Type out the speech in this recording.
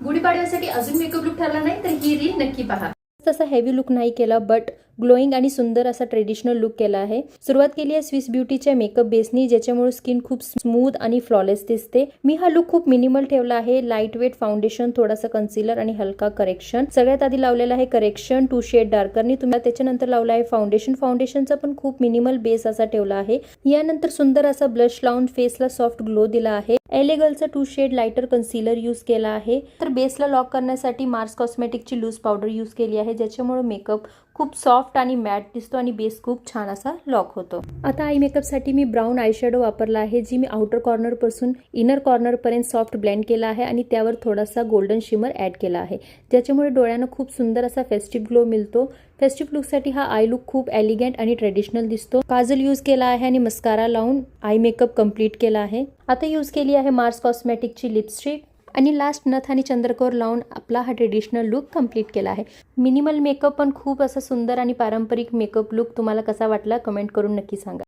गुढीपाडव्यासाठी अजून makeup look ठरला नाही तर ही रील नक्की पहा। तसा हेवी लुक नाही केला बट ग्लोईंग आणि सुंदर असा ट्रेडिशनल लुक केला आहे। सुरुवात केली आहे स्विस ब्युटीच्या मेकअप बेसनी, ज्याच्यामुळे स्किन खूप स्मूथ आणि फ्लॉलेस दिसते। मी हा लुक खूप मिनिमल ठेवला आहे। लाईट वेट फाउंडेशन, थोडासा कन्सिलर आणि हलका करेक्शन। सगळ्यात आधी लावलेला आहे करेक्शन 2 शेड डार्करनी, तुम्ही त्याच्यानंतर लावला आहे फाउंडेशन। फाउंडेशनचा पण खूप मिनिमल बेस असा ठेवला आहे। यानंतर सुंदर असा ब्लश लावून फेसला सॉफ्ट ग्लो दिला आहे। LA गर्लचा 2 शेड लाइटर कन्सिलर यूज केला आहे। तर बेसला लॉक करण्यासाठी मार्स कॉस्मेटिकची लूज पावडर यूज केली आहे, ज्याच्यामुळे मेकअप खूप सॉफ्ट आणि मॅट दिसतो आणि बेस खूप छान असा लॉक होतो। आता आय मेकअप साठी मी ब्राऊन आय शॅडो वापरला आहे, जी मी आउटर कॉर्नर पासून इनर कॉर्नर पर्यंत सॉफ्ट ब्लेंड केला आहे आणि त्यावर थोडासा गोल्डन शिमर ऍड केला आहे, ज्याच्यामुळे डोळ्यांना खूप सुंदर असा फेस्टिव्ह ग्लो मिळतो। फेस्टिव्ह लुक साठी हा आय लुक खूप एलिगंट आणि ट्रेडिशनल दिसतो। काजल यूज केला आहे आणि मस्कारा लावून आय मेकअप कंप्लीट केला आहे। आता यूज केली आहे मार्स कॉस्मेटिकची लिपस्टिक आणि लास्ट नथ आणि चंद्रकोर लावून आपला हा ट्रेडिशनल लुक कंप्लीट केला आहे। मिनिमल मेकअप पण खूप असा सुंदर आणि पारंपरिक मेकअप लुक तुम्हाला कसा वाटला कमेंट करून नक्की सांगा।